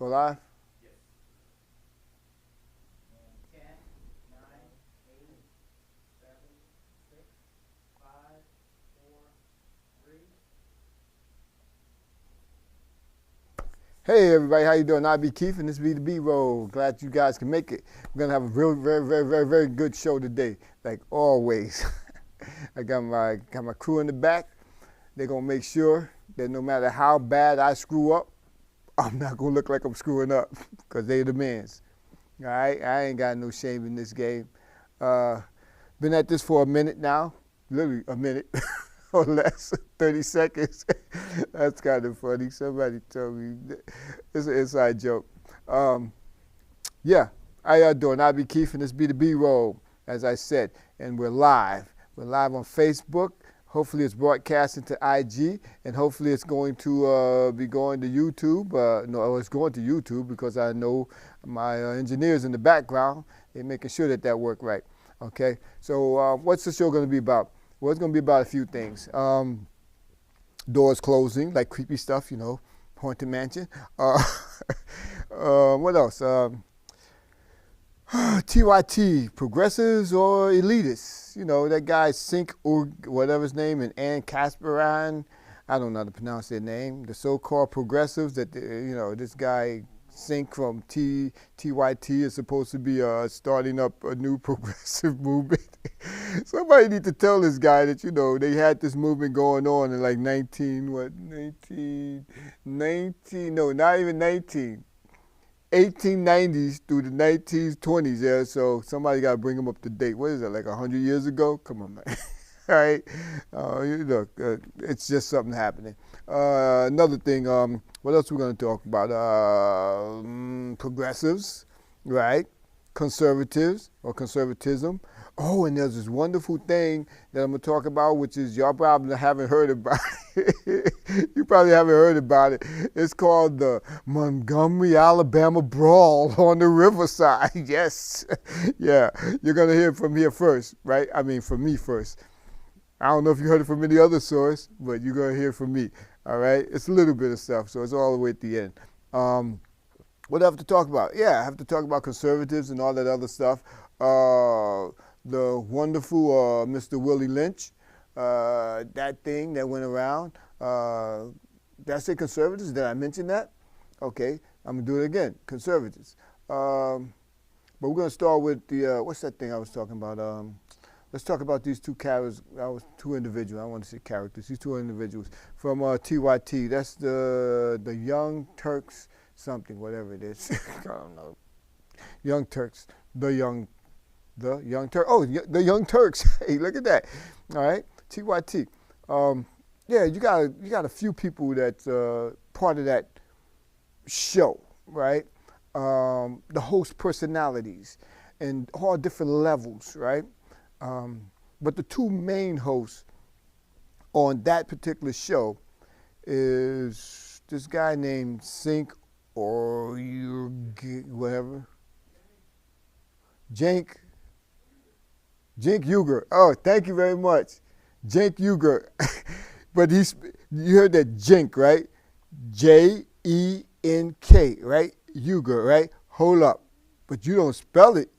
Go live? Yes. And 10, 9, 8, 7, 6, 5, 4, 3. Hey everybody, how you doing? I be Keith and this be the B-Roll. Glad you guys can make it. We're gonna have a real, very good show today, like always. I got my crew in the back. They're gonna make sure that no matter how bad I screw up, I'm not gonna look like I'm screwing up, because they the mans. All right, I ain't got no shame in this game. Been at this for a minute now, literally a minute or less, 30 seconds. That's kind of funny. Somebody told me, it's an inside joke. Yeah, how y'all doing? I be Keith and this be the B-Roll, as I said, and we're live. We're live on Facebook. Hopefully it's broadcasting to IG, and hopefully it's going to be going to YouTube. No, it's going to YouTube because I know my engineers in the background, they're making sure that that works right. Okay, so what's the show going to be about? Well, it's going to be about a few things. Doors closing, like creepy stuff, you know, Haunted Mansion. What else? TYT, progressives or elitists? You know, that guy Cenk, or whatever his name, and Kasparian, I don't know how to pronounce their name. The so-called progressives that, you know, this guy Cenk from TYT is supposed to be starting up a new progressive movement. Somebody need to tell this guy that, you know, they had this movement going on in like 1890s through the 1920s, yeah, so somebody got to bring him up to date. What is that, like 100 years ago? Come on, man. All right? Look, it's just something happening. Another thing, what else we're going to talk about? Progressives, right? Conservatives or conservatism. Oh, and there's this wonderful thing that I'm going to talk about, which is y'all probably haven't heard about it. You probably haven't heard about it. It's called the Montgomery, Alabama Brawl on the Riverside. Yes. Yeah. You're going to hear it from here first, right? I mean, from me first. I don't know if you heard it from any other source, but you're going to hear it from me. All right? It's a little bit of stuff, so it's all the way at the end. What do I have to talk about? Yeah, I have to talk about conservatives and all that other stuff. The wonderful Mr. Willie Lynch, that thing that went around. Did I say conservatives? Did I mention that? Okay, I'm going to do it again. Conservatives. But we're going to start with the, what's that thing I was talking about? Let's talk about these two characters. Two individuals. I don't want to say characters. These two individuals from TYT. That's the Young Turks something, whatever it is. I don't know. Young Turks. The Young Turks. Oh, the Young Turks. Hey, look at that. All right, TYT. Yeah, you got a few people that's part of that show, right? The host personalities and all different levels, right? But the two main hosts on that particular show is this guy named Cenk or whatever. Cenk Uygur. Oh, thank you very much. Cenk Uygur. But you heard that Cenk, right? J-E-N-K, right? Uygur, right? Hold up. But you don't spell it.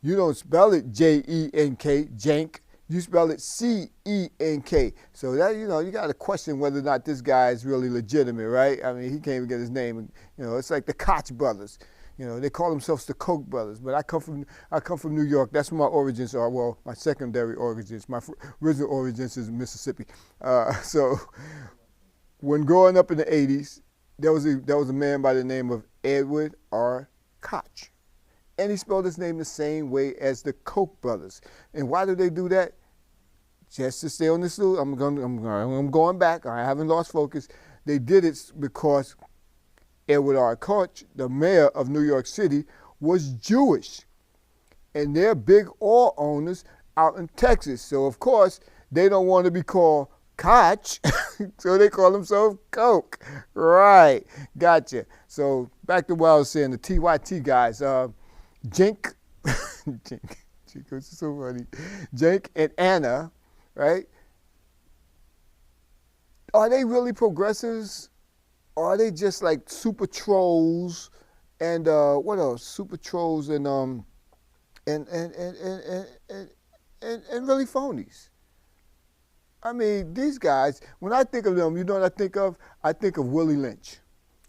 You don't spell it J-E-N-K, Cenk. You spell it C-E-N-K. So that, you know, you got to question whether or not this guy is really legitimate, right? I mean, he can't even get his name. You know, it's like the Koch brothers. You know, they call themselves the Koch brothers, but I come from New York. That's where my origins are. Well, my secondary origins. My original origins is Mississippi. So when growing up in the 80s, there was a man by the name of Edward R. Koch. And he spelled his name the same way as the Koch brothers. And why do they do that? Just to stay on this little, I'm going back. I haven't lost focus. They did it because Edward R. Koch, the mayor of New York City, was Jewish. And they're big oil owners out in Texas. So, of course, they don't want to be called Koch, so they call themselves Koch. Right, gotcha. So, back to what I was saying, the TYT guys, Cenk, this is so funny, Cenk and Anna, right? Are they really progressives? Or are they just like super trolls and what else? Super trolls and really phonies. I mean, these guys, when I think of them, you know what I think of? I think of Willie Lynch.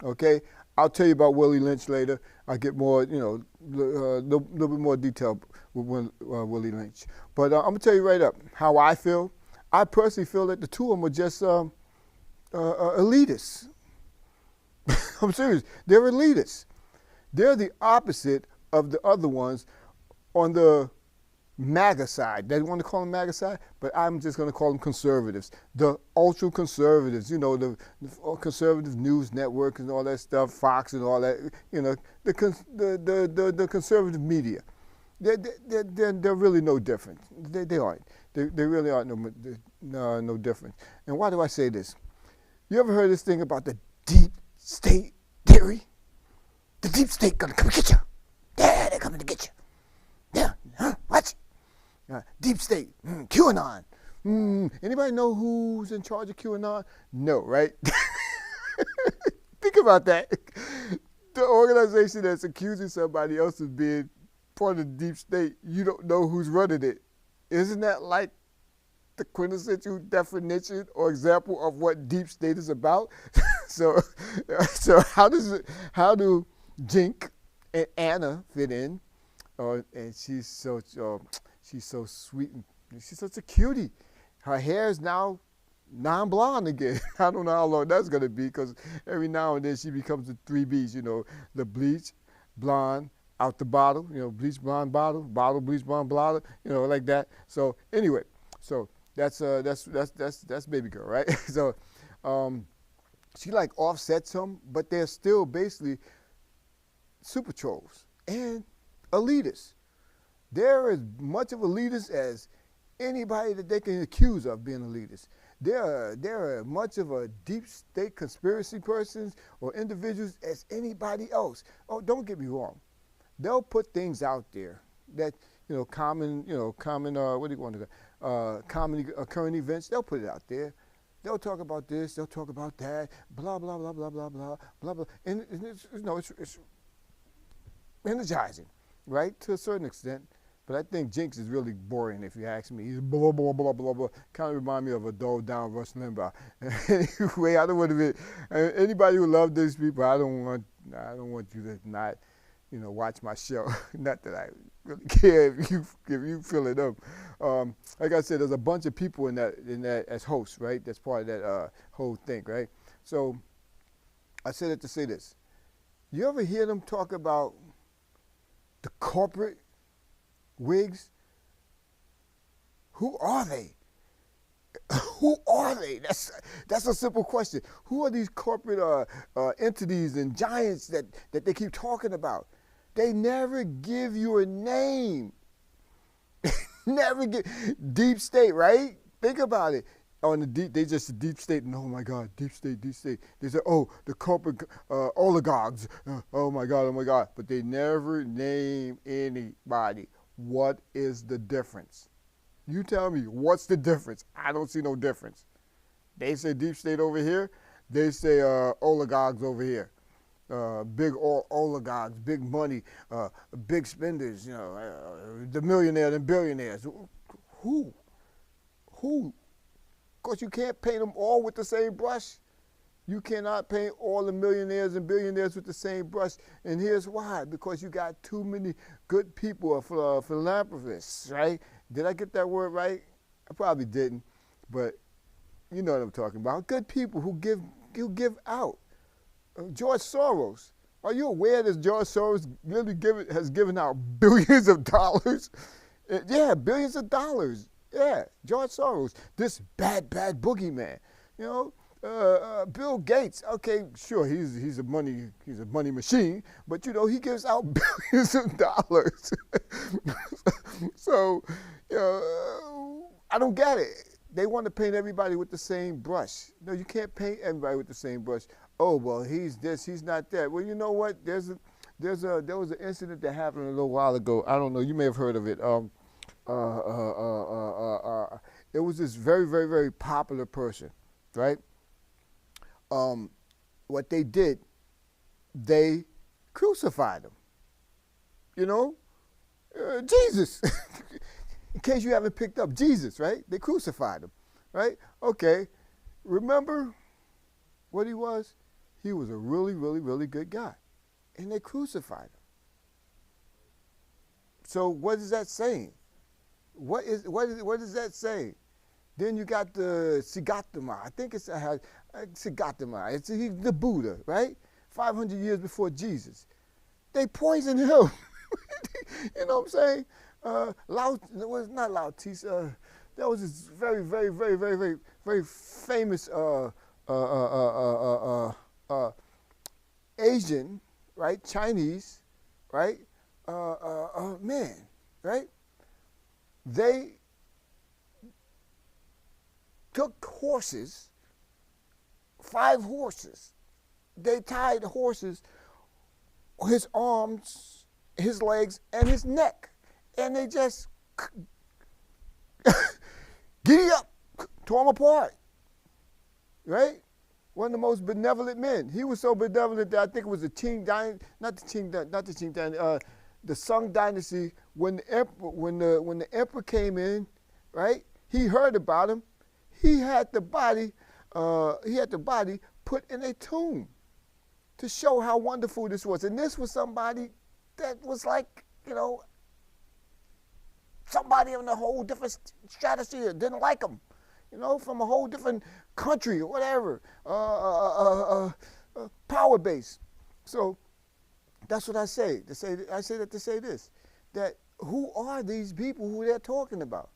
Okay? I'll tell you about Willie Lynch later. I'll get more, little bit more detail with Willie Lynch. But I'm going to tell you right up how I feel. I personally feel that the two of them are just elitists. I'm serious. They're elitists. They're the opposite of the other ones on the MAGA side. They want to call them MAGA side, but I'm just going to call them conservatives. The ultra conservatives, the conservative news network and all that stuff, Fox and all that, the conservative media. They're really no different. They aren't. They really aren't no different. And why do I say this? You ever heard this thing about the deep state theory? The deep state gonna come and get you. Yeah, they're coming to get you. Yeah, huh? Watch. Deep state, QAnon. Anybody know who's in charge of QAnon? No, right? Think about that. The organization that's accusing somebody else of being part of the deep state, you don't know who's running it. Isn't that like the quintessential definition or example of what deep state is about? So how do Cenk and Anna fit in? And she's so sweet and she's such a cutie. Her hair is now non-blonde again. I don't know how long that's gonna be because every now and then she becomes the 3Bs. The bleach, blonde, out the bottle. Bleach, blonde, bottle, bleach, blonde, bottle. Like that. So anyway, that's baby girl, right? So she like offsets them, but they're still basically super trolls and elitists. They're as much of elitists as anybody that they can accuse of being elitist. They're much of a deep state conspiracy persons or individuals as anybody else. Oh, don't get me wrong. They'll put things out there that common what do you want to go? Common current events. They'll put it out there. They'll talk about this. They'll talk about that. Blah blah blah blah blah blah blah blah. And it's energizing, right, to a certain extent. But I think Cenk is really boring, if you ask me. He's blah, blah, blah, blah, blah. Kind of remind me of a dulled down Rush Limbaugh. Anyway, I don't want to be, anybody who loves these people, I don't want you to not, watch my show. Not that I really care if you fill it up. Like I said, there's a bunch of people in that as hosts, right? That's part of that whole thing, right? So I said it to say this. You ever hear them talk about the corporate wigs? Who are they? Who are they? That's a simple question. Who are these corporate entities and giants that they keep talking about? They never give you a name. Never get deep state, right? Think about it. On the deep, they just deep state, and oh my God, deep state. They say, oh, the corporate oligarchs. Oh my God. But they never name anybody. What is the difference? You tell me, what's the difference? I don't see no difference. They say deep state over here. They say oligarchs over here. Big oligarchs, big money, big spenders, the millionaires and billionaires. Who? Of course, you can't paint them all with the same brush. You cannot paint all the millionaires and billionaires with the same brush. And here's why. Because you got too many good people, philanthropists, right? Did I get that word right? I probably didn't. But you know what I'm talking about. Good people who give out. George Soros. Are you aware that George Soros really has given out billions of dollars? Yeah, billions of dollars. Yeah, George Soros, this bad boogeyman. Bill Gates. Okay, sure, he's a money machine, but he gives out billions of dollars. So, I don't get it. They want to paint everybody with the same brush. No, you can't paint everybody with the same brush. Oh well, he's this, he's not that. Well, you know what? There was an incident that happened a little while ago. I don't know. You may have heard of it. It was this very, very, very popular person, right? what they did, they crucified him. You know, Jesus. In case you haven't picked up Jesus, right? They crucified him, right? Okay, remember what he was? He was a really, really, really good guy, and they crucified him. So what is that saying? What is that saying? Then you got the Sigatama. I think it's Sigatama. It's the Buddha, right? 500 years before Jesus. They poisoned him. You know what I'm saying? Not Lao Tzu. That was this very, very, very, very, very, very famous Asian, right? Chinese, right? Man, right? They took horses, 5 horses. They tied the horses, his arms, his legs, and his neck. And they just giddy up, tore him apart. Right? One of the most benevolent men. He was so benevolent that I think it was the Qing dynasty, not the Qing dynasty, the Sung dynasty. When the emperor came in, right? He heard about him. He had the body put in a tomb to show how wonderful this was. And this was somebody that was like, you know, somebody in a whole different stratosphere, didn't like him, you know, from a whole different country or whatever, power base. So that's what I say. I say that to say this, that who are these people who they're talking about?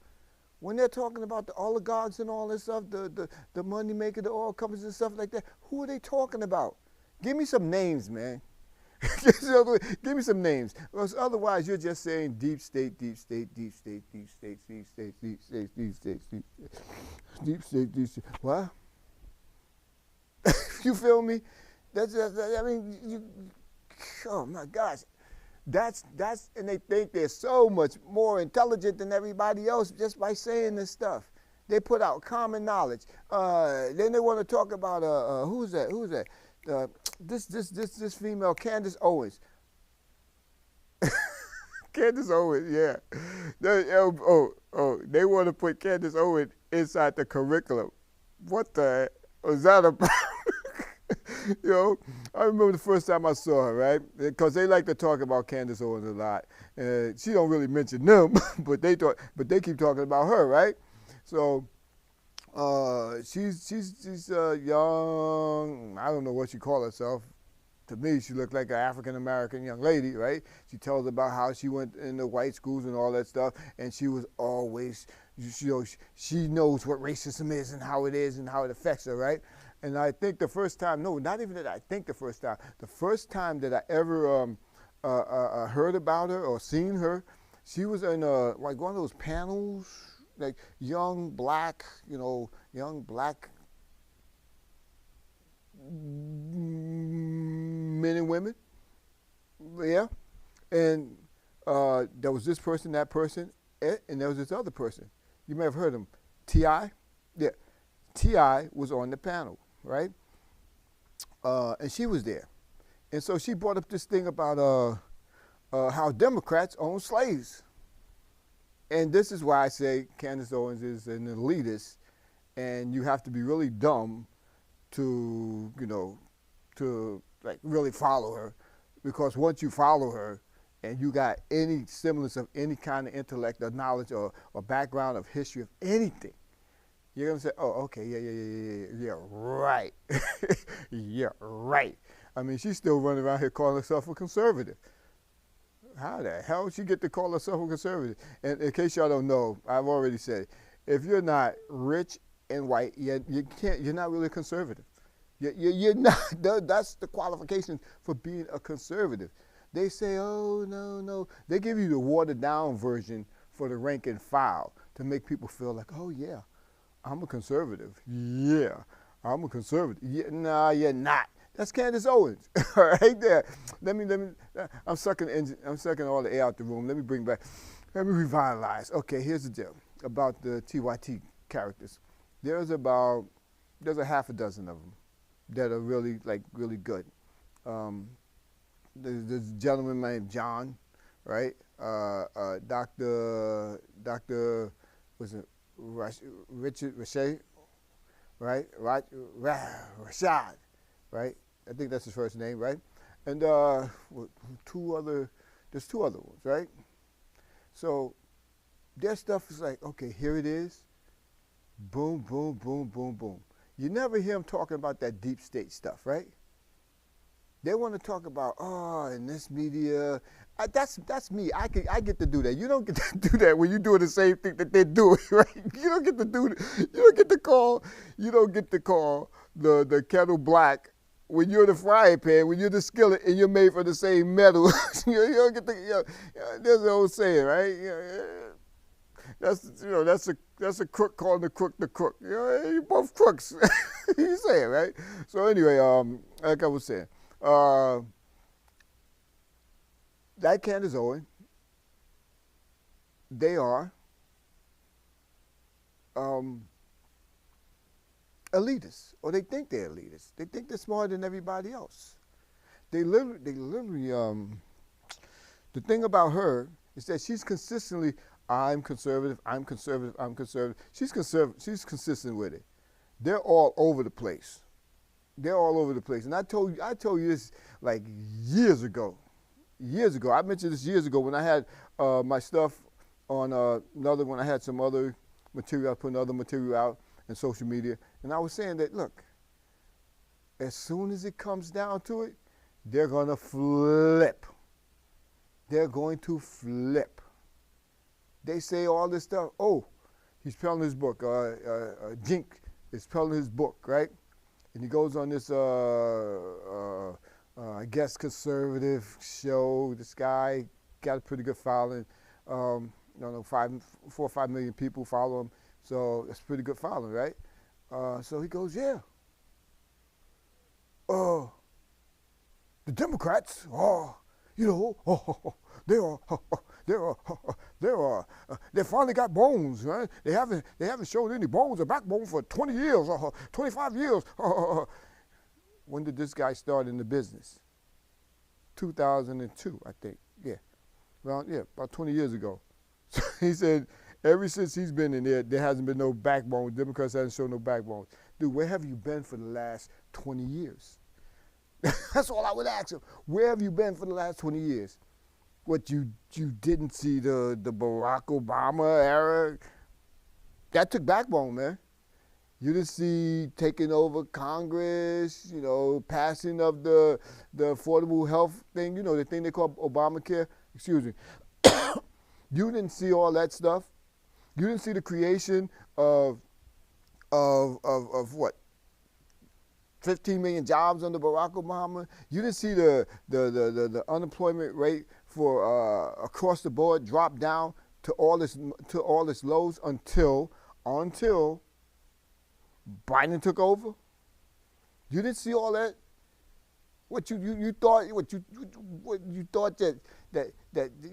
When they're talking about the oligarchs and all this stuff, the money maker, the oil companies and stuff like that, who are they talking about? Give me some names, man. Give me some names. Because otherwise you're just saying deep state, deep state, deep state, deep state, deep state, deep state, deep state, deep state, deep state. What? You feel me? I mean, oh my gosh. That's and they think they're so much more intelligent than everybody else just by saying this stuff. They put out common knowledge. Then they want to talk about who's that? This female, Candace Owens. Candace Owens, yeah. They want to put Candace Owens inside the curriculum. What the heck was that about? You know, I remember the first time I saw her, right? Because they like to talk about Candace Owens a lot. She don't really mention them, but they keep talking about her, right? So she's young. I don't know what she call herself. To me, she looked like an African-American young lady, right? She tells about how she went into white schools and all that stuff, and she was always, she knows what racism is and how it affects her, right? And I think the first time, no, not even that I think the first time that I ever heard about her or seen her, she was in like one of those panels, like young black men and women, yeah. And there was this person, that person, and there was this other person. You may have heard him, T.I. Yeah, T.I. was on the panel, right? And she was there. And so she brought up this thing about how Democrats own slaves. And this is why I say Candace Owens is an elitist, and you have to be really dumb to like really follow her, because once you follow her and you got any semblance of any kind of intellect or knowledge or background of history of anything, you're gonna say, oh, okay, yeah, right. Yeah, right. I mean, she's still running around here calling herself a conservative. How the hell did she get to call herself a conservative? And in case y'all don't know, I've already said, if you're not rich and white, you're not really a conservative. You're not. That's the qualification for being a conservative. They say, oh, no. They give you the watered down version for the rank and file to make people feel like, oh, yeah, I'm a conservative. Yeah, I'm a conservative. Yeah, nah, you're not. That's Candace Owens, right there. Let me. I'm sucking all the air out the room. Let me revitalize. Okay, here's the deal about the TYT characters. There's a half a dozen of them that are really really good. There's this gentleman named John, right? Doctor was it Richard Rashad, right? Rashad, right? I think that's his first name, right? And there's two other ones, right? So their stuff is like, okay, here it is, boom, boom, boom, boom, boom. You never hear them talking about that deep state stuff, right? They want to talk about, in this media. That's me. I get to do that. You don't get to do that when you're doing the same thing that they're doing, right? You don't get to do. You don't get to call. You don't get to call the kettle black when you're the frying pan, when you're the skillet, and you're made from the same metal. You don't get to. There's an old saying, right? That's a crook calling the crook the crook. You're both crooks. You say it, right? So anyway, like I was saying. That Candace Owen, they are elitists, or they think they're elitists. They think they're smarter than everybody else. They literally, the thing about her is that she's consistently, I'm conservative. She's consistent with it. They're all over the place. And I told you this like years ago. I mentioned this years ago when I had my stuff on another, when I had some other material, I put another material out in social media. And I was saying that, look, as soon as it comes down to it, they're going to flip. They're going to flip. They say all this stuff. Oh, he's peddling his book. Cenk is peddling his book, right? And he goes on this, I guess, conservative show. This guy got a pretty good following. I don't know, 4 or 5 million people follow him. So that's pretty good following, right? So he goes, yeah. The Democrats, they finally got bones, right? They haven't shown any bones or backbone for 20 years, 25 years. When did this guy start in the business? 2002, I think. Yeah, about 20 years ago. So he said, ever since he's been in there hasn't been no backbone. Democrats haven't shown no backbone. Dude, where have you been for the last 20 years? That's all I would ask him. Where have you been for the last 20 years? What, you didn't see the Barack Obama era? That took backbone, man. You didn't see taking over Congress, passing of the affordable health thing, the thing they call Obamacare. Excuse me. You didn't see all that stuff. You didn't see the creation of what? 15 million jobs under Barack Obama. You didn't see the unemployment rate for across the board drop down to all its lows until Biden took over. You didn't see all that. What you thought that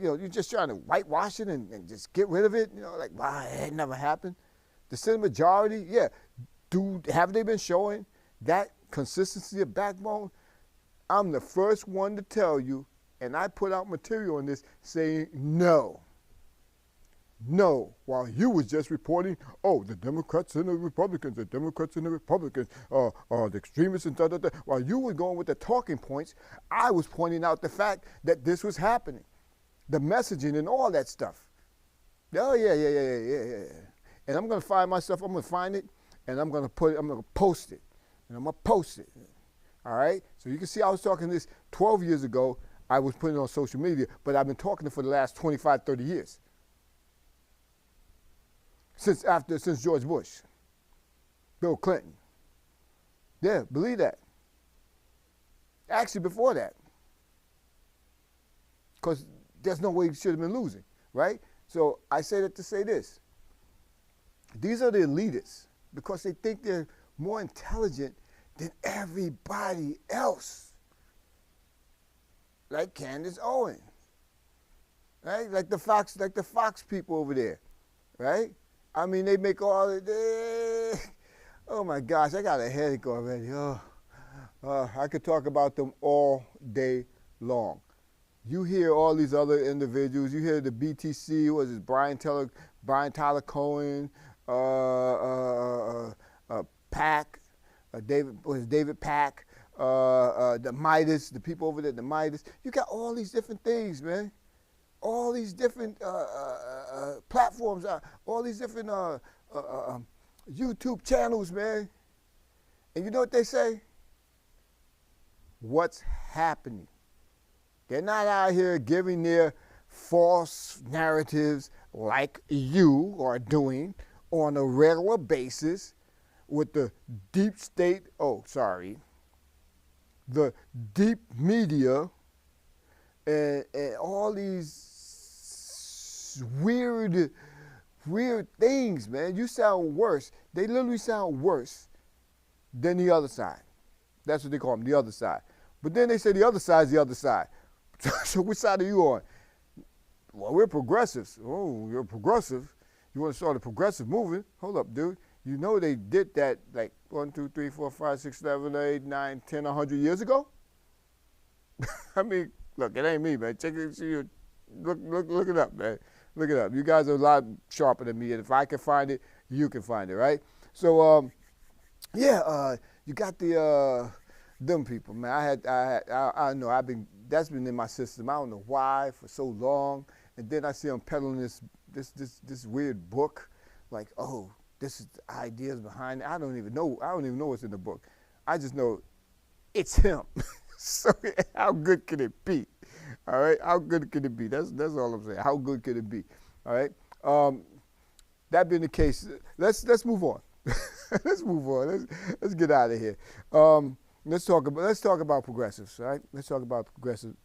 you're just trying to whitewash it and just get rid of it. Like, wow, it never happened. The Senate majority, yeah. Have they been showing that consistency of backbone? I'm the first one to tell you, and I put out material on this saying no. No, while you was just reporting, the Democrats and the Republicans, the extremists and da. While you were going with the talking points, I was pointing out the fact that this was happening, the messaging and all that stuff. Oh yeah. And I'm gonna find myself. I'm gonna find it, and I'm gonna post it. All right. So you can see I was talking this 12 years ago. I was putting it on social media, but I've been talking it for the last 25, 30 years. Since George Bush, Bill Clinton. Yeah, believe that. Actually, before that. Because there's no way you should have been losing, right? So I say that to say this. These are the elitists because they think they're more intelligent than everybody else. Like Candace Owen, right? Like the Fox people over there, right? I mean, they make all of oh my gosh, I got a headache already. I could talk about them all day long. You hear all these other individuals. You hear the BTC, was it Brian Tyler Cohen, Pack, David Pack, the Midas, the people over there, the Midas. You got all these different things, man. All these different platforms, all these different YouTube channels, man. And you know what they say? What's happening? They're not out here giving their false narratives like you are doing on a regular basis with the deep state, the deep media and all these weird things, man. You sound worse. They literally sound worse than the other side. That's what they call them, the other side. But then they say the other side is the other side. So which side are you on? Well, we're progressives. Oh, you're progressive. You want to start a progressive movement? Hold up, dude. You know they did that like 1, 2, 3, 4, 5, 6, 7, 8, 9, 10, 100 years ago? I mean, look, it ain't me, man. Check it, look it up, man. Look it up. You guys are a lot sharper than me, and if I can find it, you can find it, right? So, you got the them people, man. I know that's been in my system. I don't know why for so long, and then I see them peddling this weird book, like, oh, this is the ideas behind it. I don't even know what's in the book. I just know it's him. So how good can it be? All right, how good can it be? That's all I'm saying. How good could it be? All right. That being the case, let's move on. Let's move on. Let's get out of here. Let's talk about progressives. All right. Let's talk about progressives.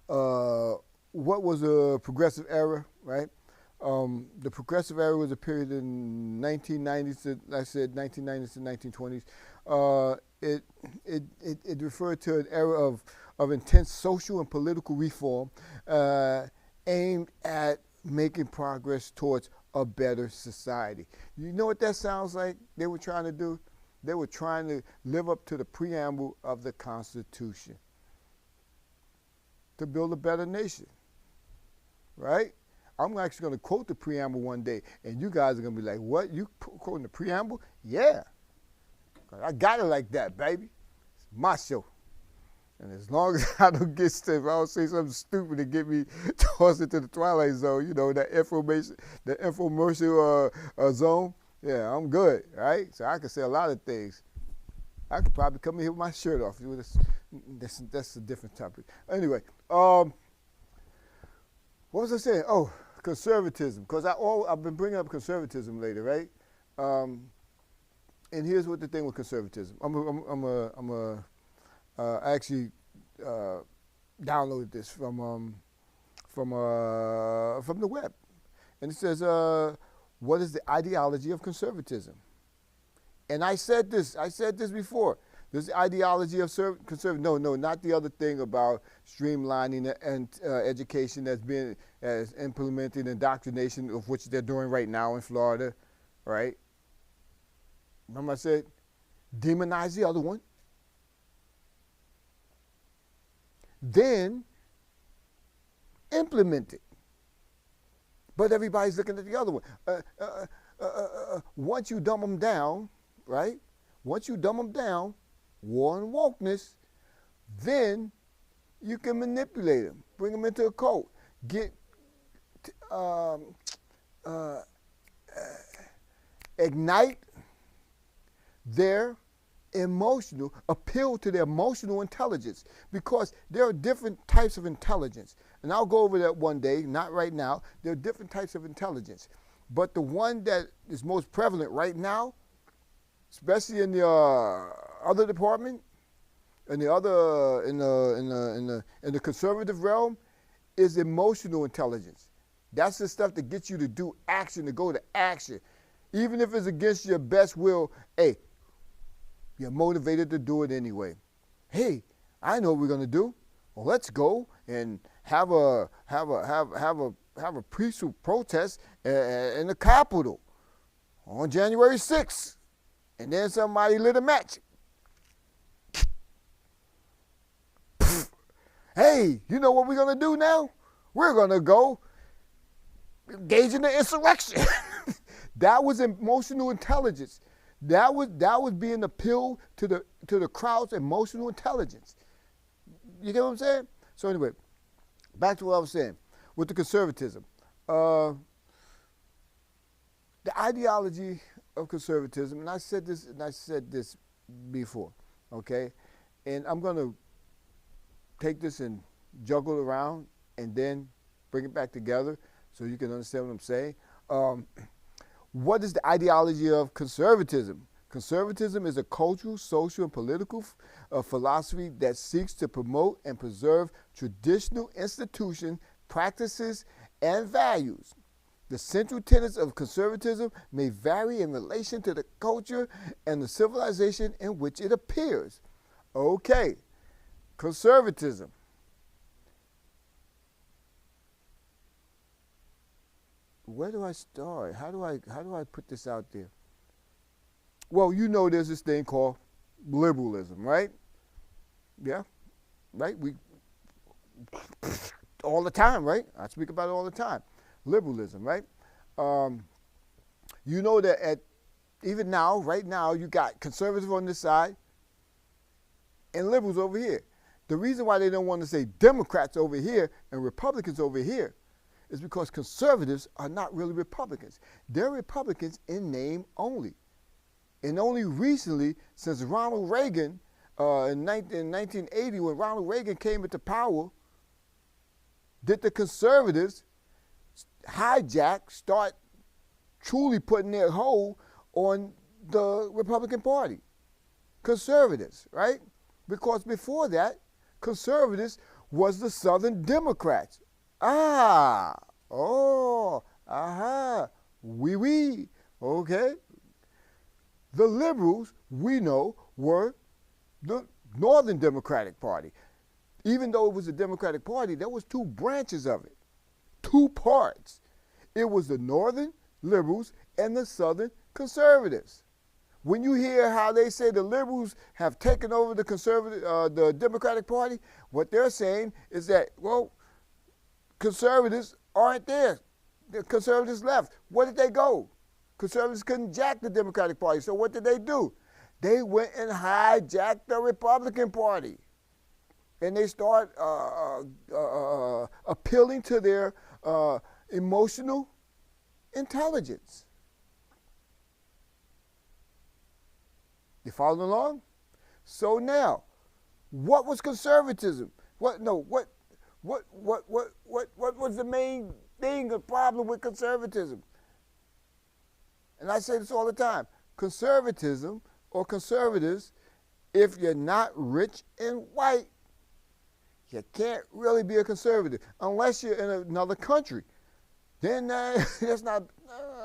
What was a progressive era? Right. The progressive era was a period in 1990s to, like I said, 1990s to 1920s. It referred to an era of intense social and political reform aimed at making progress towards a better society. You know what that sounds like they were trying to do? They were trying to live up to the preamble of the Constitution to build a better nation, right? I'm actually going to quote the preamble one day, and you guys are going to be like, what, you quoting the preamble? Yeah. I got it like that, baby. It's my show. And as long as I don't get stiff, I don't say something stupid to get me tossed into the twilight zone, you know, that infomercial zone, yeah, I'm good, right? So I can say a lot of things. I could probably come in here with my shirt off. That's a different topic. Anyway, what was I saying? Oh, conservatism, because I've been bringing up conservatism lately, right? And here's what the thing with conservatism. I actually downloaded this from the web, and it says, "What is the ideology of conservatism?" And I said this before. There's the ideology of conservatism. No, not the other thing about streamlining and education that's been implemented, indoctrination of which they're doing right now in Florida, right? Remember I said, demonize the other one. Then implement it. But everybody's looking at the other one. Once you dumb them down, right? Once you dumb them down, war and wokeness, then you can manipulate them, bring them into a cult, ignite their appeal to their emotional intelligence, because there are different types of intelligence. And I'll go over that one day, not right now. There are different types of intelligence. But the one that is most prevalent right now, especially in the other department, in the conservative realm, is emotional intelligence. That's the stuff that gets you to do action, to go to action. Even if it's against your best will, hey, you're motivated to do it anyway. Hey, I know what we're gonna do. Well, let's go and have a peaceful protest in the Capitol on January 6th. And then somebody lit a match. Hey, you know what we're going to do now? We're going to go engage in the insurrection. That was emotional intelligence. That was being appealed to the crowd's emotional intelligence. You get what I'm saying? So anyway, back to what I was saying with the conservatism. The ideology of conservatism, and I said this before, okay? And I'm going to take this and juggle it around and then bring it back together so you can understand what I'm saying. What is the ideology of conservatism? Conservatism is a cultural, social, and political philosophy that seeks to promote and preserve traditional institutions, practices, and values. The central tenets of conservatism may vary in relation to the culture and the civilization in which it appears. Okay, conservatism. Where do I start? How do I put this out there? Well, you know there's this thing called liberalism, right? Yeah, right? We all the time, right? I speak about it all the time. Liberalism, right? You know that even now, right now, you got conservatives on this side and liberals over here. The reason why they don't want to say Democrats over here and Republicans over here is because conservatives are not really Republicans. They're Republicans in name only. And only recently, since Ronald Reagan, in 1980, when Ronald Reagan came into power, did the conservatives start truly putting their hold on the Republican Party. Conservatives, right? Because before that, conservatives was the Southern Democrats. Oui, okay. The liberals, we know, were the Northern Democratic Party. Even though it was a Democratic Party, there was two branches of it, two parts. It was the Northern liberals and the Southern conservatives. When you hear how they say the liberals have taken over the Democratic Party, what they're saying is that, well, conservatives aren't there. The conservatives left. Where did they go? Conservatives couldn't jack the Democratic Party, so what did they do? They went and hijacked the Republican Party. And they start appealing to their emotional intelligence. You following along? So now, what was conservatism? What was the main thing, the problem with conservatism? And I say this all the time. Conservatism or conservatives, if you're not rich and white, you can't really be a conservative unless you're in another country. Then that's not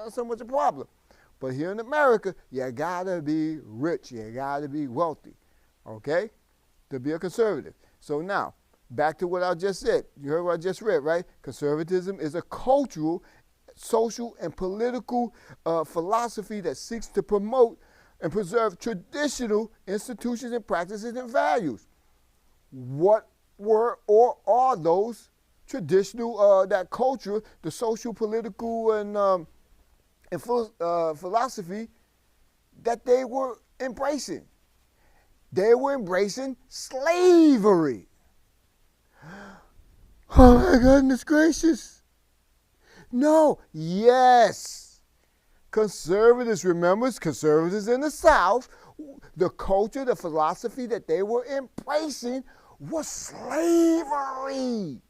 so much a problem. But here in America, you gotta be rich, you gotta be wealthy, okay, to be a conservative. So now, back to what I just said. You heard what I just read, right? Conservatism is a cultural, social, and political philosophy that seeks to promote and preserve traditional institutions and practices and values. What were or are those traditional, that culture, the social, political, and philosophy that they were embracing? They were embracing slavery. Oh my goodness gracious. No, yes. Conservatives, remember, conservatives in the South, the culture, the philosophy that they were embracing was slavery.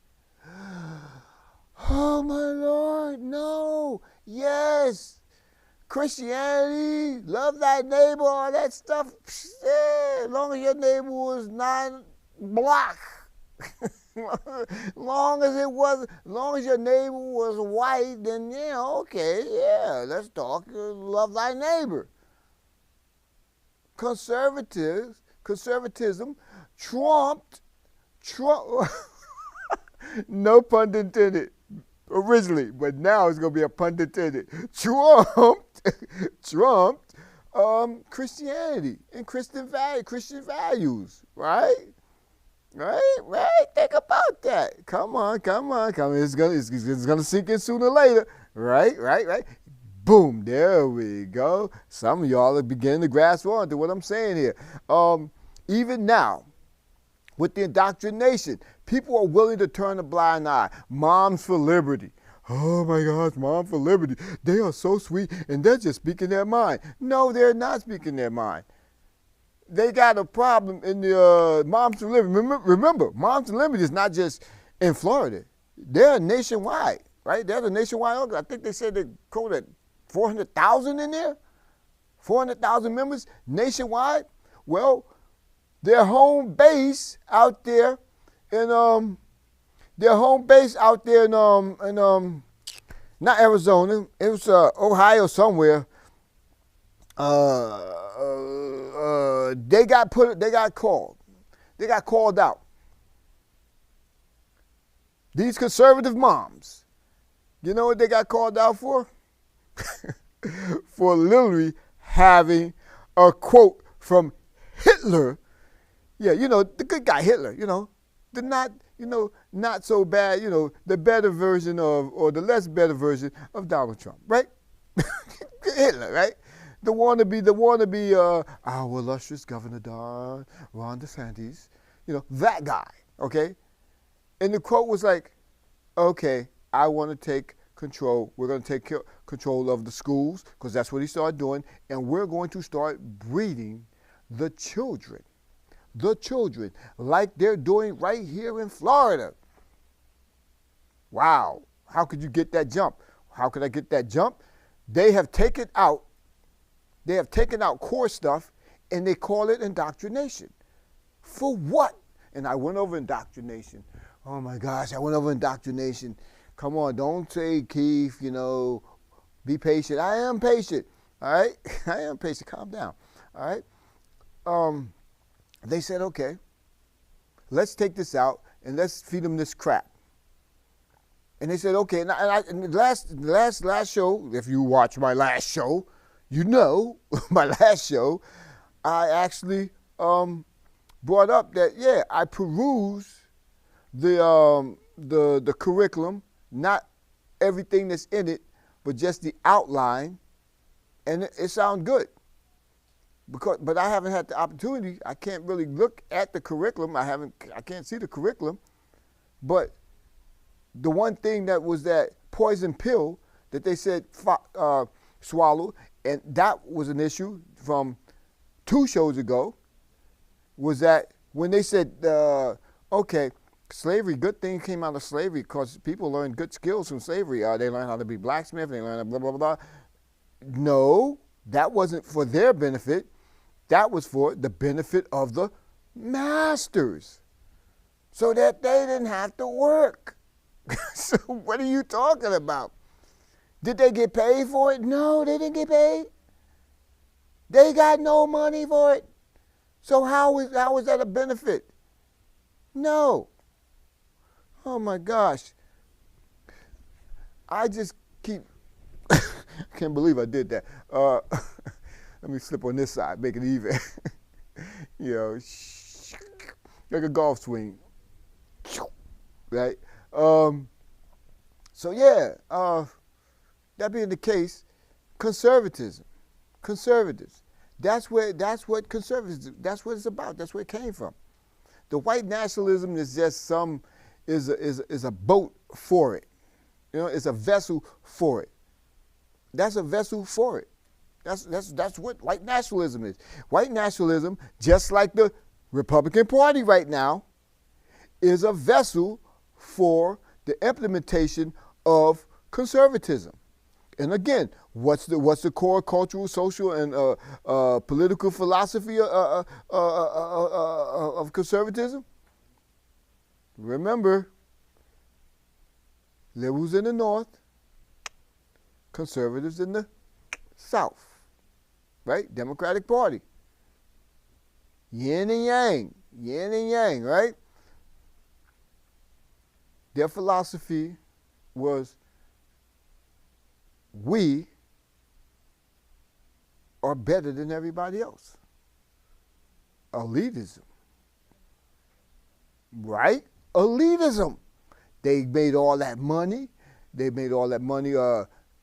Oh my Lord, no, yes. Christianity, love thy neighbor, all that stuff, yeah, as long as your neighbor was non-black. long as your neighbor was white, then yeah, okay, yeah, let's talk, love thy neighbor. Conservatism trumped, no pun intended, originally, but now it's going to be a pun intended, trumped Christianity and Christian values, right? Right, right. Think about that. Come on, come on, come on. It's gonna sink in sooner or later. Right, right, right. Boom. There we go. Some of y'all are beginning to grasp on to what I'm saying here. Even now, with the indoctrination, people are willing to turn a blind eye. Moms for Liberty. Oh my gosh, Mom for Liberty. They are so sweet and they're just speaking their mind. No, they're not speaking their mind. They got a problem in the Moms for Liberty. Remember, Moms for Liberty is not just in Florida. They're nationwide, right? They're the nationwide organization. I think they said they quoted 400,000 in there. 400,000 members nationwide. Well, their home base out there in not Arizona. It was Ohio somewhere. They got called out. These conservative moms, you know what they got called out for? For literally having a quote from Hitler. Yeah, you know, the good guy Hitler, you know, the not so bad, you know, the better version of, or the less better version of Donald Trump, right? Hitler, right? The wannabe, our illustrious Governor Ron DeSantis, you know, that guy, okay? And the quote was like, okay, I want to take control. We're going to take control of the schools, because that's what he started doing, and we're going to start breeding the children, like they're doing right here in Florida. Wow. How could you get that jump? How could I get that jump? They have taken out core stuff, and they call it indoctrination. For what? And I went over indoctrination. Oh my gosh, I went over indoctrination. Come on, don't say, Keith, you know, be patient. I am patient, all right? I am patient. Calm down, all right? They said, okay, let's take this out and let's feed them this crap. And they said, okay, and the last show, if you watch my last show, you know, my last show, I actually brought up that, yeah, I perused the curriculum, not everything that's in it, but just the outline, and it sounded good. But I haven't had the opportunity. I can't really look at the curriculum. I can't see the curriculum. But the one thing that was that poison pill that they said swallow, and that was an issue from 2 shows ago, was that when they said, okay, slavery, good thing came out of slavery because people learned good skills from slavery. They learned how to be blacksmith, they learned blah, blah, blah. No, that wasn't for their benefit. That was for the benefit of the masters, so that they didn't have to work. So what are you talking about? Did they get paid for it? No, they didn't get paid. They got no money for it. So how is that a benefit? No. Oh my gosh. I just keep, I can't believe I did that. Let me slip on this side, make it even. You know, like a golf swing. Right? So yeah, that being the case, conservatives. That's what conservatism, that's what it's about. That's where it came from. The white nationalism is just is a boat for it. You know, it's a vessel for it. That's a vessel for it. That's what white nationalism is. White nationalism, just like the Republican Party right now, is a vessel for the implementation of conservatism. And again, what's the core cultural, social, and political philosophy of conservatism? Remember, liberals in the north, conservatives in the south, right? Democratic Party. Yin and yang, right? Their philosophy was, we are better than everybody else. Elitism. right? Elitism. They made all that money. They made all that money,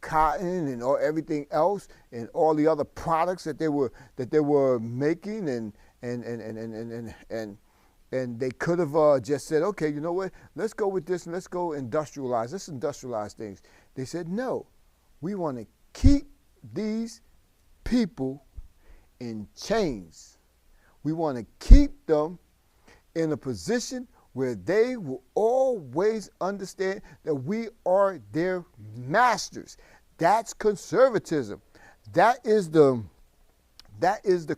cotton and everything else, and all the other products that they were making, and they could have just said, okay, you know what? Let's go with this and let's go industrialize. Let's industrialize things. They said, no, we want to keep these people in chains. We want to keep them in a position where they will always understand that we are their masters. That's conservatism. That is the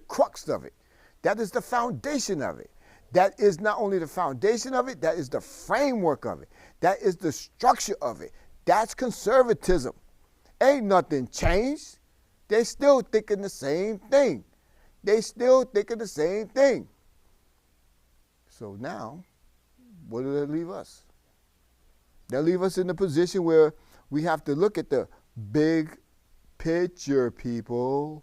crux of it. That is the foundation of it. That is not only the foundation of it, that is the framework of it. That is the structure of it. That's conservatism. Ain't nothing changed. They still thinking the same thing. They still thinking the same thing. So now, what do they leave us? They leave us in the position where we have to look at the big picture, people.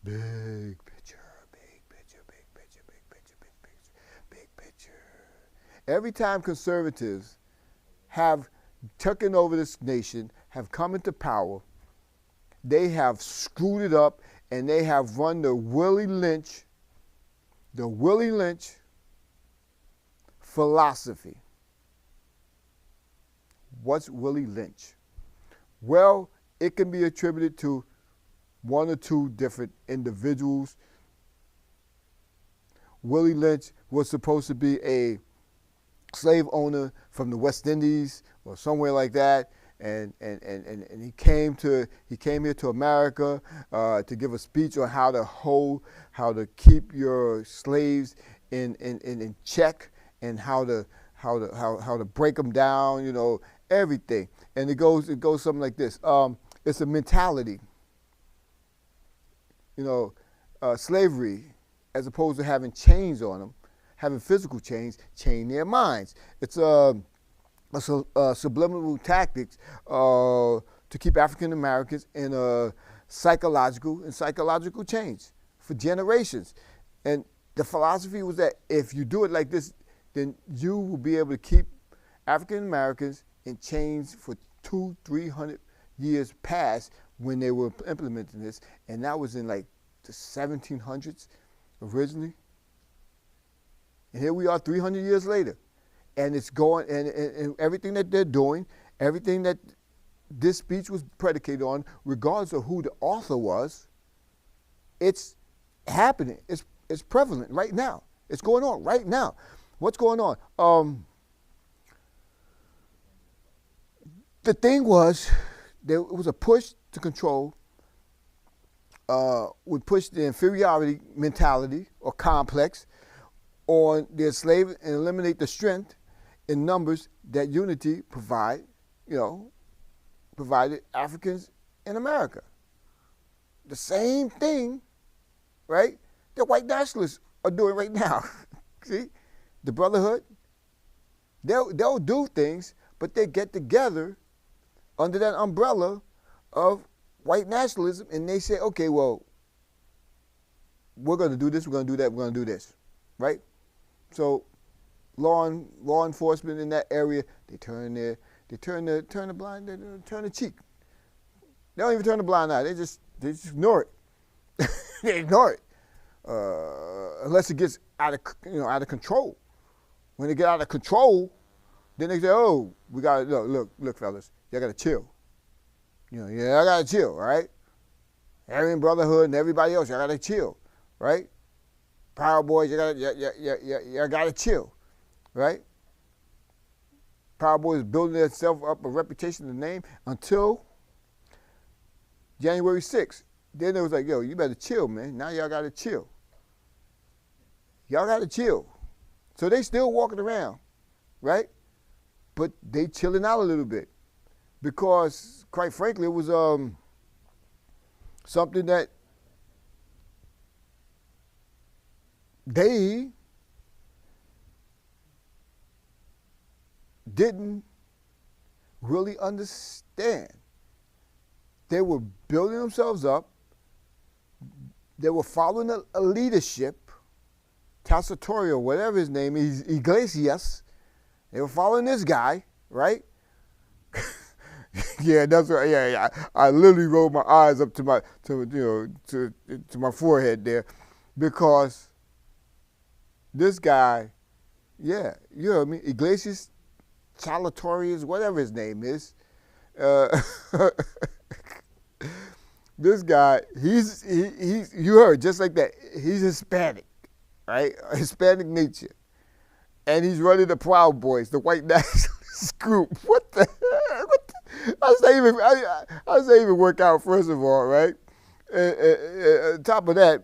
Big picture, big picture, big picture, big picture, big picture, big picture. Every time conservatives have taken over this nation, have come into power, they have screwed it up, and they have run the Willie Lynch philosophy. What's Willie Lynch? Well, it can be attributed to one or two different individuals. Willie Lynch was supposed to be a slave owner from the West Indies or somewhere like that, and he came here to America to give a speech on how to keep your slaves in check, and how to break them down, everything. And it goes something like this. It's a mentality. Slavery, as opposed to having chains on them, having physical chains, chain their minds. It's a subliminal tactics to keep African Americans in psychological chains for generations. And the philosophy was that if you do it like this, then you will be able to keep African Americans in chains for 200-300 years past when they were implementing this, and that was in like the 1700s originally. And here we are 300 years later, and it's going, and everything that they're doing, everything that this speech was predicated on, regardless of who the author was, it's happening. It's prevalent right now. It's going on right now. What's going on? The thing was, there was a push to control, would push the inferiority mentality or complex on the enslaved and eliminate the strength in numbers that unity provided Africans in America. The same thing, right, that white nationalists are doing right now. See, the brotherhood, they'll do things, but they get together under that umbrella of white nationalism, and they say, okay, well, we're going to do this, we're going to do that, we're going to do this, right? So law enforcement in that area, they turn the cheek. They don't even turn the blind eye. They just ignore it. They ignore it unless it gets out of control. When they get out of control, then they say, oh, we got to look, fellas, y'all got to chill. Y'all got to chill, all right? Aryan Brotherhood and everybody else, y'all got to chill, right? Proud Boys, y'all got to chill, right? Proud Boys building themselves up a reputation and a name until January 6th. Then it was like, yo, you better chill, man. Now y'all got to chill. Y'all got to chill. So they still walking around, right? But they chilling out a little bit because, quite frankly, it was something that they didn't really understand. They were building themselves up. They were following a leadership, Tassatorio, whatever his name is, Iglesias, They were following this guy, right? Yeah, that's right. Yeah. I literally rolled my eyes up to my forehead there, because this guy, yeah, you know what I mean, Iglesias Chalatorius, whatever his name is. This guy, he's you heard just like that. He's Hispanic, right? Hispanic nature, and he's running the Proud Boys, the white nationalist group. What the heck? How's that even work out? First of all, right? On top of that,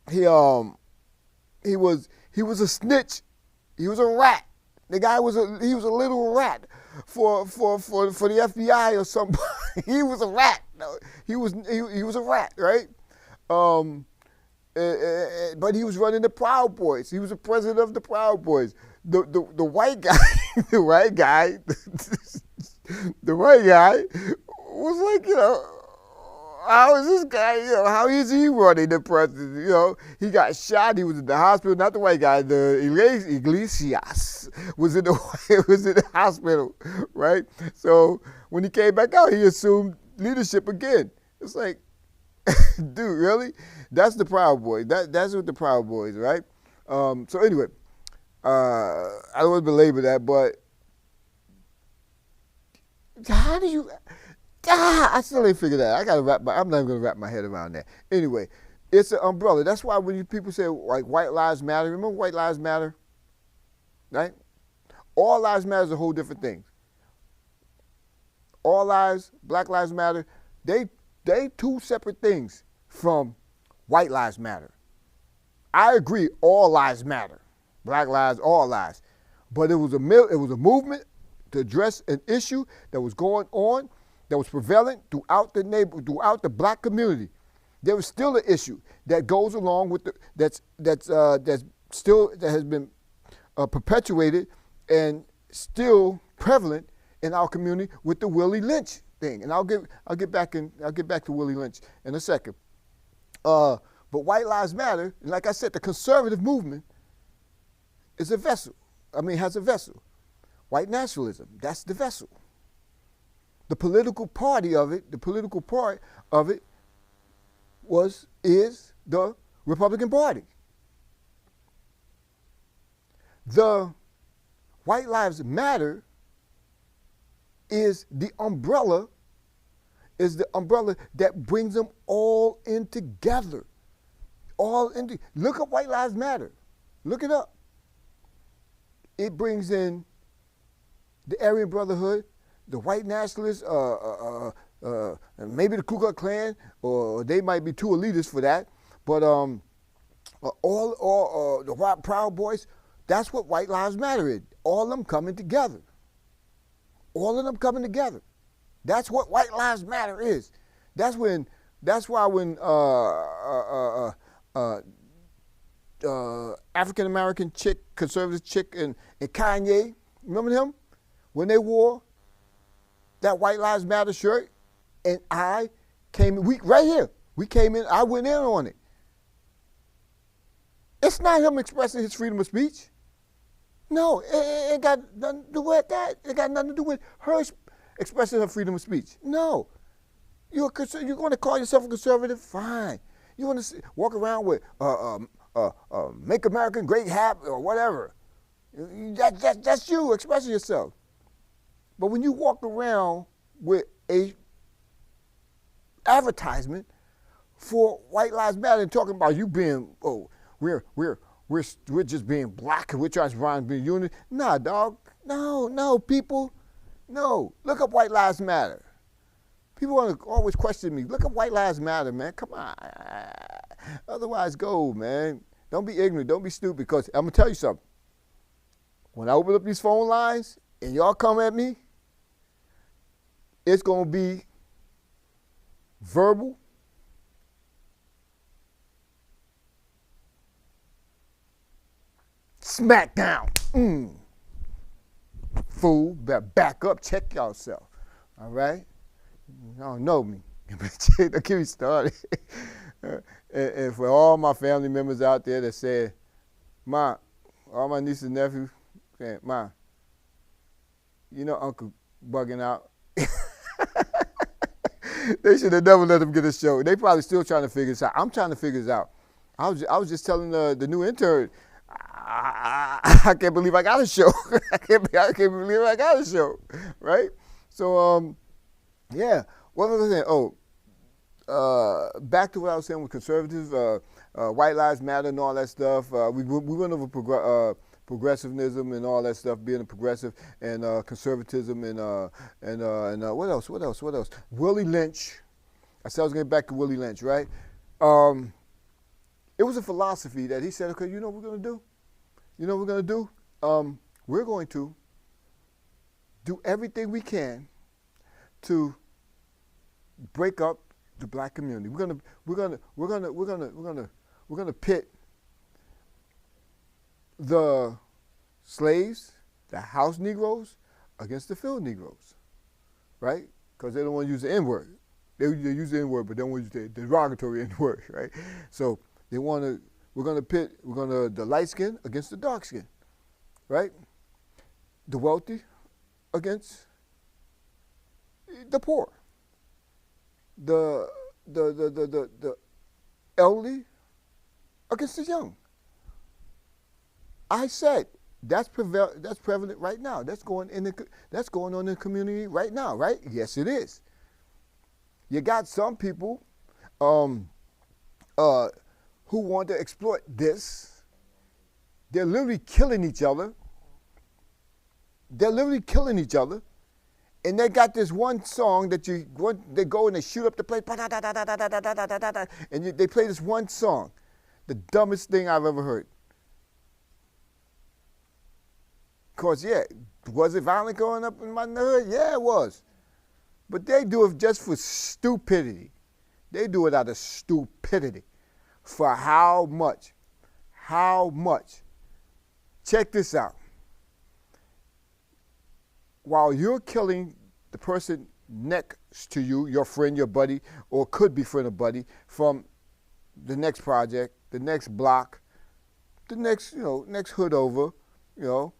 he was a snitch. He was a rat. The guy was a little rat for the FBI or somebody. He was a rat. He was a rat, right? But he was running the Proud Boys. He was the president of the Proud Boys. The white guy, the white guy was like, how is this guy, how is he running the president? He got shot. He was in the hospital. Not the white guy. The Iglesias was in the hospital, right? So when he came back out, he assumed leadership again. It's like, dude, really? That's the Proud Boys. That's what the Proud Boys, right? So anyway, I don't want to belabor that, but how do you? I still ain't figured that out. I'm not even gonna wrap my head around that. Anyway, it's an umbrella. That's why when people say like white lives matter, remember white lives matter, right? All lives matter is a whole different thing. All lives, Black Lives Matter, they two separate things from white lives matter. I agree, all lives matter, Black lives, all lives, but it was a movement to address an issue that was going on, that was prevalent throughout the Black community. There was still an issue that goes along with that has been perpetuated and still prevalent in our community with the Willie Lynch thing. And I'll get back to Willie Lynch in a second. But White Lives Matter, and like I said, the conservative movement is a vessel. Has a vessel. White nationalism, that's the vessel. The political part of it is the Republican Party. The White Lives Matter is the umbrella that brings them all in together. Look up White Lives Matter. Look it up. It brings in the Aryan Brotherhood, the white nationalists, maybe the Ku Klux Klan, or they might be too elitist for that, but all the white Proud Boys, that's what White Lives Matter is. All of them coming together. All of them coming together. That's what White Lives Matter is. That's why when African American chick, conservative chick, and Kanye, remember him? When they wore that White Lives Matter shirt, and I came, right here, we came in, I went in on it. It's not him expressing his freedom of speech. No, it ain't got nothing to do with that. It got nothing to do with her expressing her freedom of speech. No. You're going to call yourself a conservative? Fine. You want to walk around with Make America Great hat or whatever. That's you expressing yourself. But when you walk around with a advertisement for White Lives Matter and talking about you being, we're just being black and we're trying to be unity. Nah, dog. No, people. No. Look up White Lives Matter. People want to always question me. Look up White Lives Matter, man. Come on. Otherwise, go, man. Don't be ignorant. Don't be stupid. Because I'm going to tell you something. When I open up these phone lines and y'all come at me, it's going to be verbal, smackdown. Fool, better back up, check yourself. All right? You don't know me. Don't get me started. And for all my family members out there that said, Ma, all my nieces and nephews, saying, Ma, You know, Uncle bugging out. They should have never let him get a show. They probably still trying to figure this out. I'm trying to figure this out. I was just telling the new intern, I can't believe I got a show. I can't believe I got a show, right? So yeah. What was I saying? Back to what I was saying with conservatives, white lives matter and all that stuff. We went over progressivism and all that stuff, being a progressive, and conservatism, and what else? Willie Lynch. I said I was going to get back to Willie Lynch, right? It was a philosophy that he said, okay, you know what we're going to do? You know what we're going to do? We're going to do everything we can to break up the black community. We're gonna pit the slaves, the house Negroes, against the field Negroes, right? Because they don't want to use the N-word. They use the N-word, but they don't want to use the derogatory N-word, right? So we're gonna pit the light skin against the dark skin, right? The wealthy against the poor. The elderly against the young. I said that's prevalent right now. That's going on in the community right now, right? Yes, it is. You got some people who want to exploit this. They're literally killing each other. And they got this one song that they go and they shoot up the place, and they play this one song, the dumbest thing I've ever heard. Of course, yeah, was it violent growing up in my neighborhood? Yeah, it was. But they do it just for stupidity. They do it out of stupidity. For how much? How much? Check this out. While you're killing the person next to you, your friend, your buddy, or could be friend or buddy, from the next project, the next block, the next hood over, you're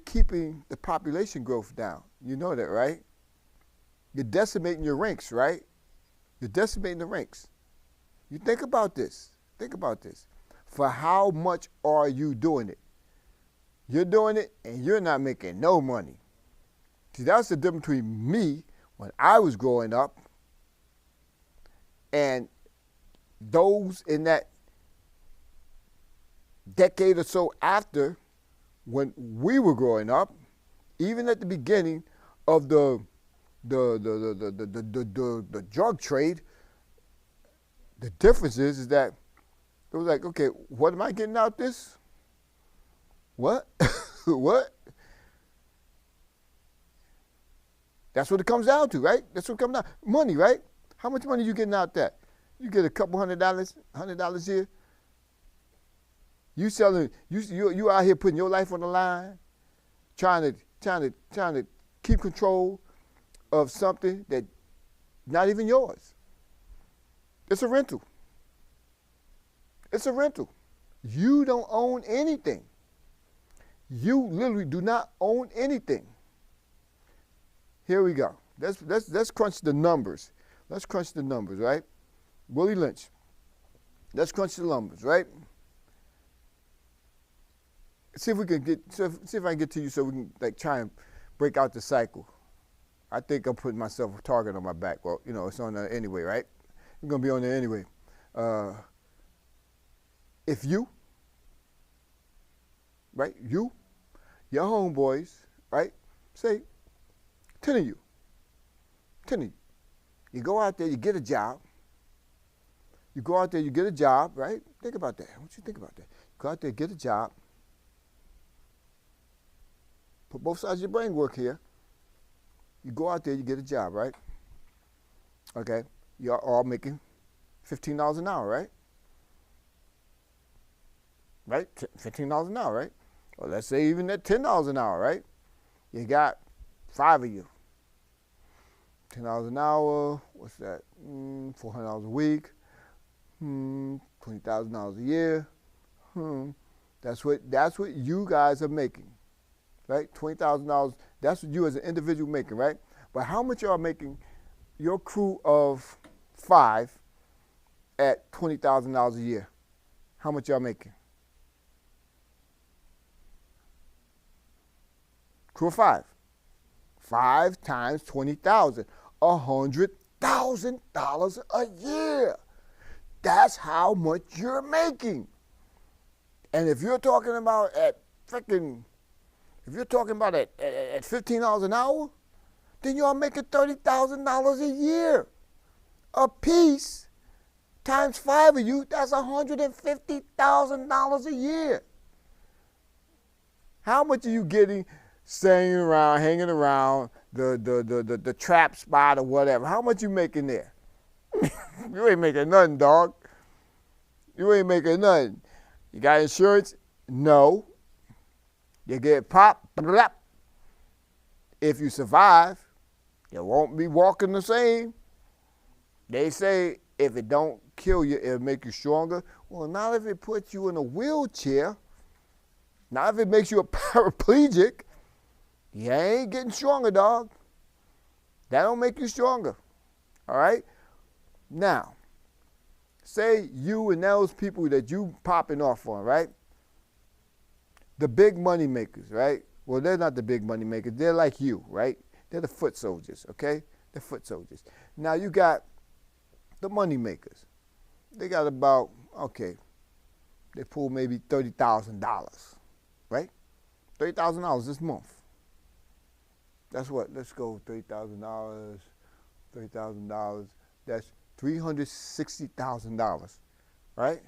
keeping the population growth down. You know that, right? You're decimating your ranks, right? You're decimating the ranks. You think about this. For how much are you doing it? You're doing it and you're not making no money. See, that's the difference between me when I was growing up and those in that decade or so after, when we were growing up, even at the beginning of the drug trade. The difference is that it was like, okay, what am I getting out this? What? What? That's what it comes down to, right? That's what it comes down. Money, right? How much money you getting out that? You get a couple $100 here. You selling, you out here putting your life on the line, trying to keep control of something that not even yours. It's a rental. It's a rental. You don't own anything. You literally do not own anything. Here we go. Let's crunch the numbers. Let's crunch the numbers, right? Willie Lynch. Let's crunch the numbers, right? See if we can see if I can get to you so we can try and break out the cycle. I think I'm putting myself a target on my back. Well, it's on there anyway, right? I'm gonna be on there anyway. If you, right, your homeboys, right, say 10 of you, you go out there, you get a job. You go out there, you get a job, right? Think about that. I want you to think about that. Go out there, get a job. Put both sides of your brain work here. You go out there, you get a job, right? Okay, you're all making $15 an hour, right? Right, $15 an hour, right? Or let's say even at $10 an hour, right? You got 5 of you. $10 an hour, what's that? $400 a week. $20,000 a year. That's what you guys are making, right? $20,000. That's what you as an individual making, right? But how much y'all making your crew of 5 at $20,000 a year? How much y'all making? Crew of 5. 5 times 20,000. $100,000 a year. That's how much you're making. And if you're talking about at $15 an hour, then you're making $30,000 a year. A piece times 5 of you, that's $150,000 a year. How much are you getting hanging around the trap spot or whatever? How much you making there? You ain't making nothing, dog. You ain't making nothing. You got insurance? No. You get popped. If you survive, you won't be walking the same. They say if it don't kill you, it'll make you stronger. Well, not if it puts you in a wheelchair. Not if it makes you a paraplegic. You ain't getting stronger, dog. That don't make you stronger. All right? Now, say you and those people that you popping off on, right? The big money makers, right? Well, they're not the big money makers. They're like you, right? They're the foot soldiers, okay? The foot soldiers. Now you got the money makers. They got about, okay, they pull maybe $30,000, right? $30,000 this month. That's what? Let's go $30,000, $30,000. That's $360,000, right?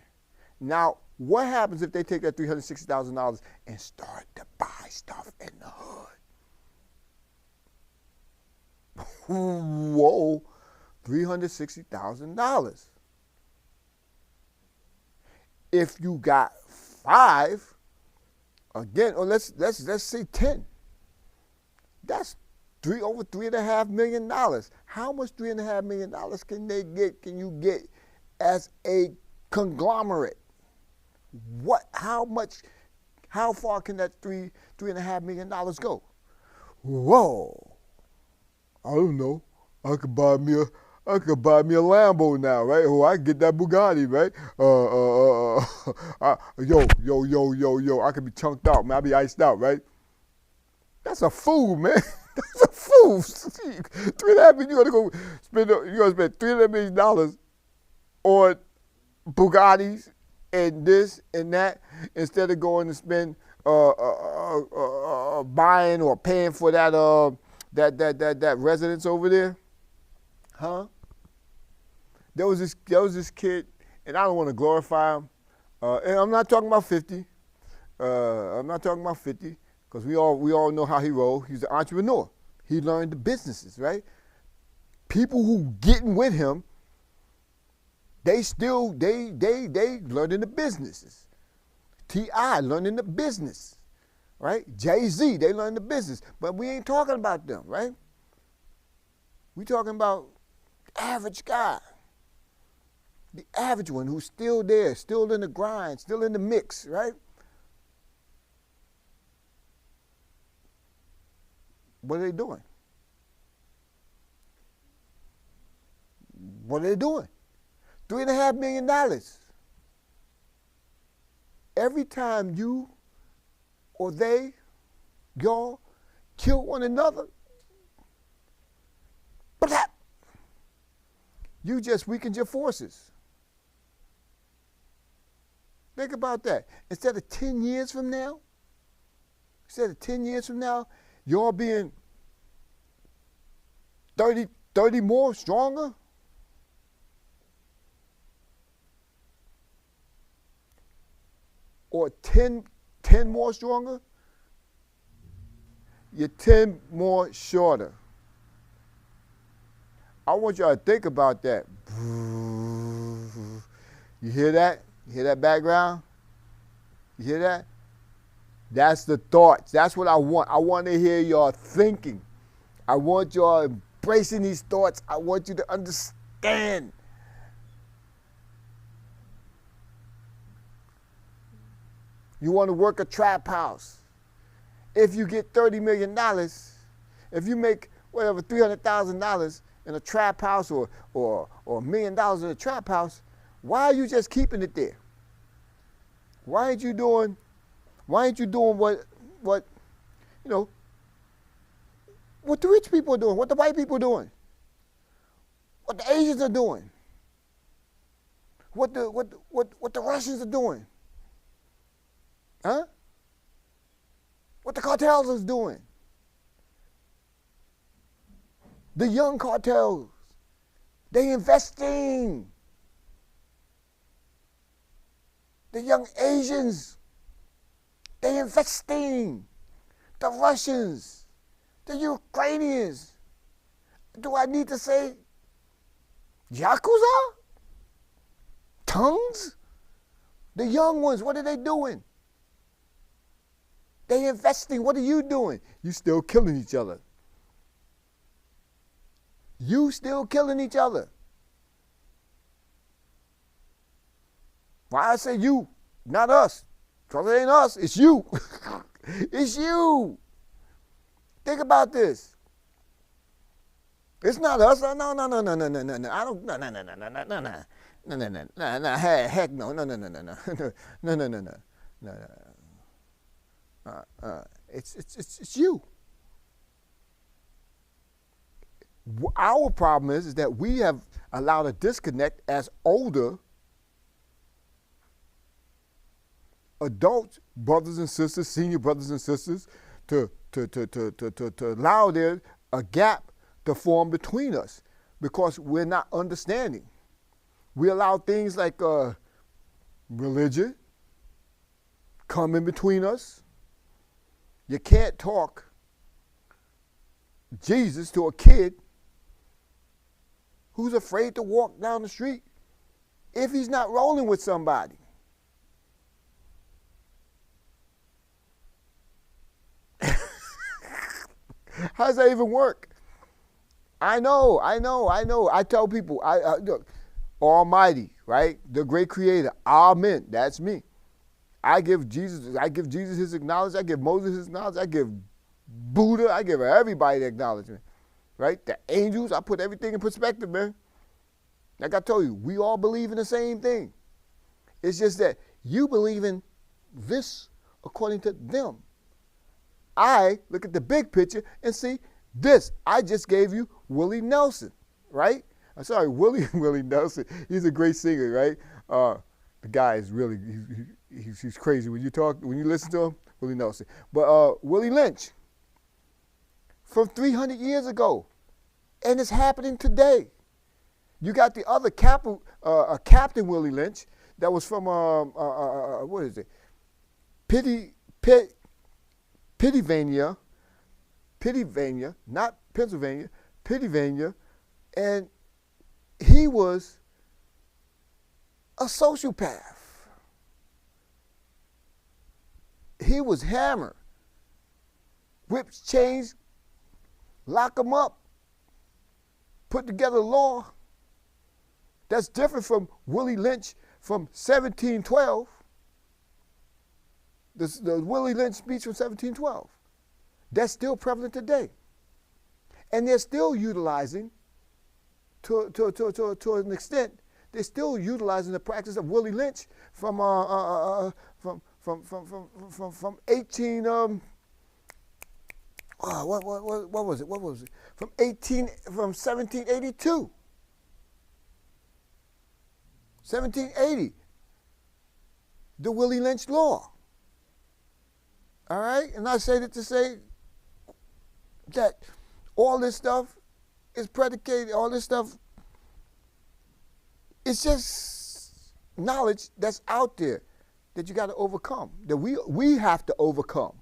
Now, what happens if they take that $360,000 and start to buy stuff in the hood? Whoa, $360,000. If you got 5, again, or let's say 10. That's over $3.5 million. How much $3.5 million can you get as a conglomerate? How far can that $3.5 million go? Whoa. I don't know. I could buy me a Lambo now, right? Oh, I can get that Bugatti, right? Yo, I could be chunked out, man. I be iced out, right? That's a fool, man. That's a fool. $3.5 million. You're gonna spend $3.5 million on Bugattis and this and that instead of going to spend buying or paying for that residence over there, huh? There was this kid, and I don't want to glorify him. And I'm not talking about 50. I'm not talking about 50. Because we all know how he rolled. He's an entrepreneur. He learned the businesses, right? People who getting with him, they learning the businesses. T.I. learning the business, right? Jay-Z, they learned the business. But we ain't talking about them, right? We talking about the average guy. The average one who's still there, still in the grind, still in the mix, right? What are they doing? What are they doing? $3.5 million. Every time you or y'all kill one another, you just weakened your forces. Think about that. Instead of 10 years from now, y'all being 30 more stronger? Or 10 more stronger? You're 10 more shorter. I want y'all to think about that. You hear that? You hear that background? You hear that? That's the thoughts. That's what I want. I want to hear y'all thinking. I want y'all embracing these thoughts. I want you to understand. You want to work a trap house. If you get $30 million, if you make whatever $300,000 in a trap house or $1 million in a trap house, why are you just keeping it there? Why ain't you doing what you know, what the rich people are doing, what the white people are doing, what the Asians are doing, what the Russians are doing? Huh? What the cartels is doing? The young cartels, they investing. The young Asians, they investing. The Russians, the Ukrainians. Do I need to say Yakuza? Tongues? The young ones, what are they doing? They investing. What are you doing? You still killing each other. You still killing each other. Why I say you, not us? Because it ain't us, it's you. It's you. Think about this. It's not us. No. I don't. No. No. Heck no. No. It's you. Our problem is that we have allowed a disconnect as older adult brothers and sisters, senior brothers and sisters, to allow there a gap to form between us because we're not understanding. We allow things like religion come in between us. You can't talk Jesus to a kid who's afraid to walk down the street if he's not rolling with somebody. How does that even work? I know. I tell people, look, Almighty, right? The great creator, Amen. That's me. I give Jesus his acknowledgement. I give Moses his acknowledgement. I give Buddha. I give everybody the acknowledgement, right? The angels. I put everything in perspective, man. Like I told you, we all believe in the same thing. It's just that you believe in this according to them. I look at the big picture and see this. I just gave you Willie Nelson, right? I'm sorry, Willie Nelson. He's a great singer, right? The guy is really, he's crazy. When you listen to him, Willie Nelson. But Willie Lynch, from 300 years ago, and it's happening today. You got the other Captain Willie Lynch that was from, what is it? Pittsylvania, not Pennsylvania, Pittsylvania, and he was a sociopath. He was hammered, whips, chains, lock him up, put together law. That's different from Willie Lynch from 1712. The Willie Lynch speech from 1712. That's still prevalent today. And they're still utilizing, to an extent, they're still utilizing the practice of Willie Lynch from 18 what was it? From 1782. 1780. The Willie Lynch law. All right? And I say that to say that all this stuff is predicated, all this stuff, it's just knowledge that's out there that you got to overcome, that we have to overcome.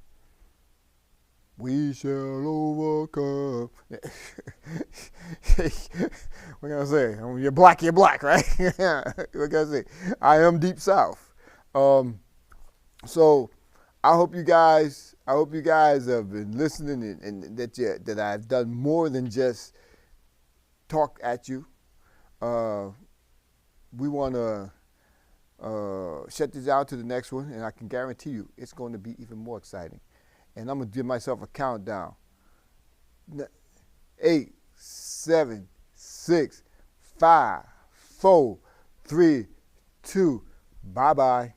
We shall overcome. What can I say? You're black, right? What can I say? I am Deep South. So I hope you guys have been listening and that I've done more than just talk at you. We want to shut this out to the next one, and I can guarantee you it's going to be even more exciting. And I'm going to give myself a countdown. 8, 7, 6, 5, 4, 3, 2, bye-bye.